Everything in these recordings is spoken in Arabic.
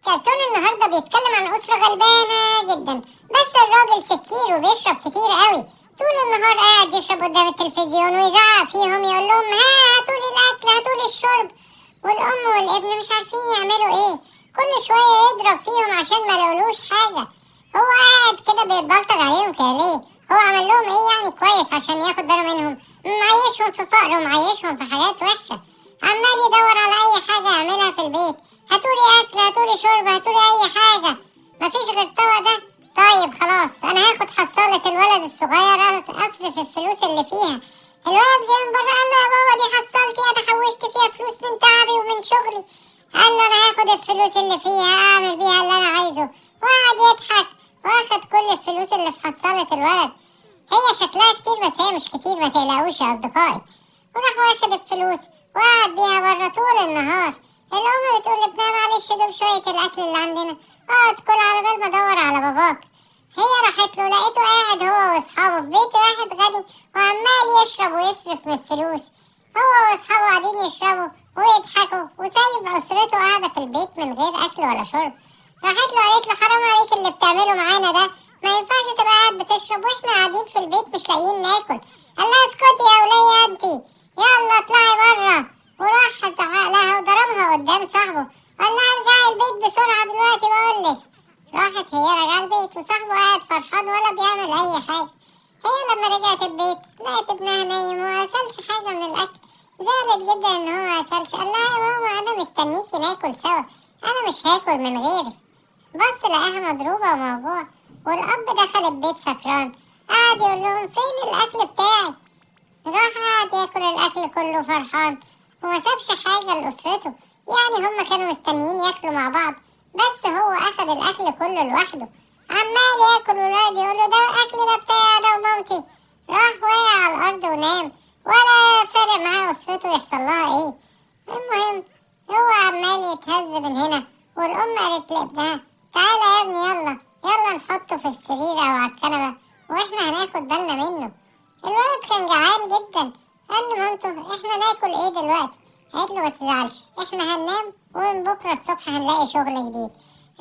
كرتون النهارده بيتكلم عن أسرة غلبانة جدا، بس الراجل سكير وبيشرب كتير قوي. طول النهار قاعد يشرب قدام التلفزيون ويزعق فيهم، يقول لهم ها هاتوا لي الأكل هاتوا لي الشرب، والأم والابن مش عارفين يعملوا إيه. كل شوية يضرب فيهم عشان ما لقولوش حاجة. هو قاعد كده بيتبلطج عليهم كده ليه؟ هو عمل لهم إيه يعني كويس عشان ياخد باله منهم؟ معيشهم في فقر ومعيشهم في حاجات وحشة. عمال يدور على أي حاجة يعملها في البيت، هاتولي أكل هاتولي شرب هاتولي أي حاجة. مفيش غير توا ده. طيب خلاص أنا هاخد حصالة الولد الصغير أصرف الفلوس اللي فيها. الولد جه من بره قال له يا بابا دي حصالتي، أنا حوشت فيها فلوس من تعبي ومن شغلي. قال له أنا هاخد الفلوس اللي فيها أعمل بيها اللي أنا عايزه، وقعد يضحك واخد كل الفلوس اللي في حصالة الولد. هي شكلها كتير بس هي مش كتير، ما تقلقوش يا أصدقائي. وراح واخد الفلوس وقعد بيها بره طول النهار. الأم بتقول لابنها معلش دول شوية الأكل اللي عندنا، اقعد كل على بال ما أدور على باباك. هي راحت له لقيته قاعد هو وأصحابه في بيت واحد غني وعمال يشرب ويصرف من الفلوس. هو وأصحابه قاعدين يشربوا ويضحكوا وسايب أسرته قاعدة في البيت من غير أكل ولا شرب. راحت له قالت له حرام عليك اللي بتعمله معانا ده، ما ينفعش تبقى قاعد بتشرب واحنا قاعدين في البيت مش لاقيين ناكل. قال لها اسكتي يا ولية انتي، يلا اطلعي بره. وراح زعق لها وضربها قدام صاحبه، قال لها ارجعي البيت بسرعة دلوقتي بقولك. راحت هي راجعة البيت وصاحبه قاعد فرحان ولا بيعمل أي حاجة. هي لما رجعت البيت لقيت ابنها نايم ومأكلش حاجة من الأكل. زعلت جدا إن هو مأكلش. قال لها يا ماما أنا مستنيكي ناكل سوا، أنا مش هاكل من غيرك. بص لقاها مضروبة وموجوعة. والأب دخل البيت سكران، قعد يقول لهم فين الأكل بتاعي. راح قعد ياكل الأكل كله فرحان وما سابش حاجة لأسرته. يعني هما كانوا مستنيين ياكلوا مع بعض، بس هو أخد الأكل كله لوحده. عمال ياكل والولد يقول له ده الأكل ده بتاعي أنا ومامتي. راح وقع على الأرض ونام، ولا فارق معاه أسرته يحصل لها إيه. المهم هو عمال يتهز من هنا. والأم قالت لابنها تعالى يا ابني يلا يلا نحطه في السرير أو على الكنبة وإحنا هناخد بالنا منه. الولد كان جعان جدا. قال لمامته إحنا ناكل إيه دلوقتي؟ قالت له ما تزعلش إحنا هننام ومن بكرة الصبح هنلاقي شغل جديد.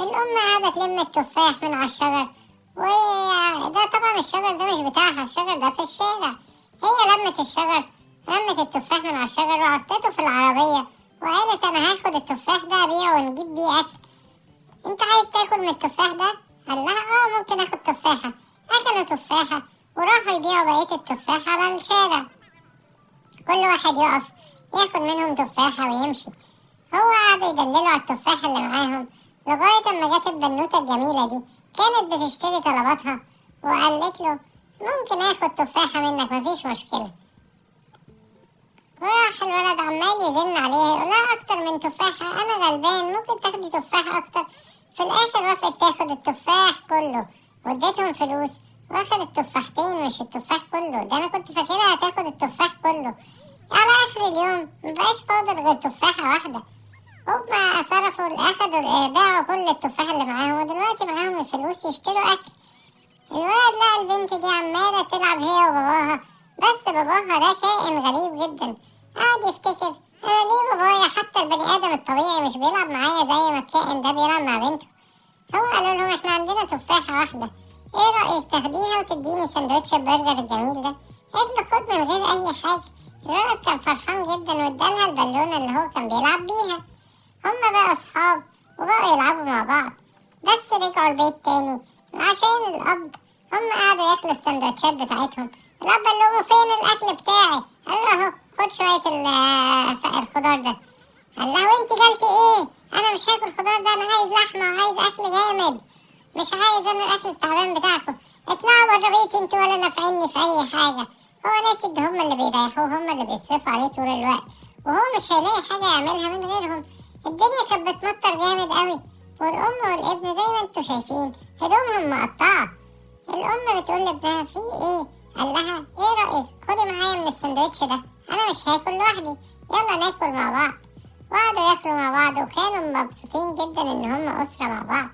الأم قاعدة تلم التفاح من على الشجر، وده طبعا الشجر ده مش بتاعها، الشجر ده في الشارع. هي لمت الشجر، لمت التفاح من على الشجر وحطيته في العربية وقالت أنا هاخد التفاح ده أبيعه ونجيب بيه أكل. أنت عايز تاكل من التفاح ده؟ قال لها ممكن آخد تفاحة. أكلوا تفاحة وراحوا يبيعوا بقية التفاح على الشارع. كل واحد يقف ياخد منهم تفاحة ويمشي. هو قعدوا يدللوا على التفاح اللي معاهم لغاية أما جت البنوتة الجميلة دي كانت بتشتري طلباتها، وقالت له ممكن آخد تفاحة منك مفيش مشكلة. وراح الولد عمال يزن عليها يقول لها أكتر من تفاحة، أنا غلبان ممكن تاخدي تفاحة أكتر. في الآخر وافقت تاخد التفاح كله واديتهم فلوس واخدت تفاحتين مش التفاح كله. ده أنا كنت فاكرها هتاخد التفاح كله. على آخر اليوم مبقاش فاضل غير تفاحة واحدة. هما صرفوا أخدوا باعوا كل التفاح اللي معاهم ودلوقتي معاهم الفلوس يشتروا أكل. الولد لقى البنت دي عمالة تلعب هي وباباها، بس باباها ده كائن غريب جدا. قعد يفتكر أنا ليه بابايا حتى البني آدم الطبيعي مش بيلعب معايا زي ما الكائن ده بيلعب مع بنته. هو قالوا لهم احنا عندنا تفاحة واحدة، ايه رأيك تاخديها وتديني سندوتش البرجر الجميل ده؟ قالت له خد من غير أي حاجة. الولد كان فرحان جدا وادالها البالونة اللي هو كان بيلعب بيها. هما بقى أصحاب وبقوا يلعبوا مع بعض. بس رجعوا البيت تاني عشان الأب. هما قعدوا ياكلوا السندوتشات بتاعتهم. الأب قال لهم فين الأكل بتاعي؟ قال له أهو خد شوية الخضار ده. قال لها وانتي جالتي ايه؟ أنا مش هاكل خضار ده، أنا عايز لحمة وعايز أكل جامد، مش عايز أنا الأكل التعبان بتاعكم. اطلعوا برا بيتي انتوا ولا نافعيني في أي حاجة. هو ناسي إن هما اللي بيريحوه، هما اللي بيصرفوا عليه طول الوقت، وهو مش هيلاقي حاجة يعملها من غيرهم. الدنيا كانت بتمطر جامد قوي، والأم والابن زي ما انتوا شايفين هدومهم مقطعة. الأم بتقول لابنها في ايه؟ قال لها ايه رأيك خدي معايا من السندوتش ده، أنا مش هاكل لوحدي، يلا ناكل مع بعض. وقعدوا ياكلوا مع بعض وكانوا مبسوطين جدا إن هم أسرة مع بعض.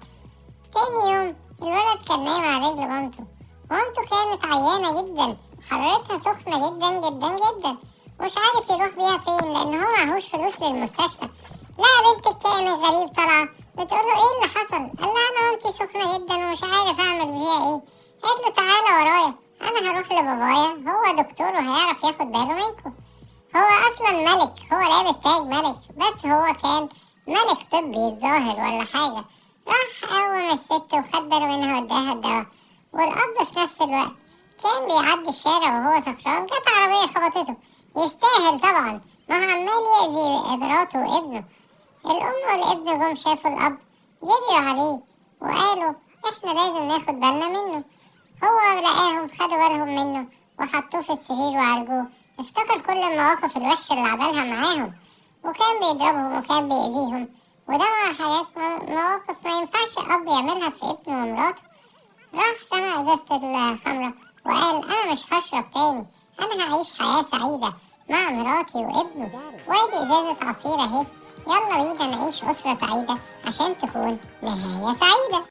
تاني يوم الولد كان نايم على رجل مامته. مامته كانت عيانة جدا، حرارتها سخنة جدا جدا جدا، ومش عارف يروح بيها فين لأن هو معهوش فلوس للمستشفى. لا بنت الكائن الغريب طالعة بتقوله ايه اللي حصل؟ قال لها انا مامتي سخنة جدا ومش عارف اعمل فيها ايه. قالت له تعالى ورايا، انا هروح لبابايا، هو دكتور وهيعرف ياخد باله منكم. هو اصلا ملك، هو لابس تاج ملك، بس هو كان ملك طبي الظاهر ولا حاجة. راح قوم الست وخد باله منها واداها الدواء. والاب في نفس الوقت كان بيعدي الشارع وهو سكران، جت عربية خبطته. يستاهل طبعا، ما هو عمال يأذي مراته وابنه. الأم والابن جم شافوا الأب، جريوا عليه وقالوا احنا لازم ناخد بالنا منه. هو لقاهم خدوا بالهم منه وحطوه في السرير وعالجوه. افتكر كل المواقف الوحشة اللي عملها معاهم، وكان بيضربهم وكان بيأذيهم. وده حاجات مواقف ما ينفعش أب يعملها في ابنه ومراته. راح رمى ازازة الخمرة وقال انا مش هشرب تاني، انا هعيش حياة سعيدة مع مراتي وابني. وادي ازازة عصير اهي، يلا بينا نعيش اسرة سعيدة عشان تكون نهاية سعيدة.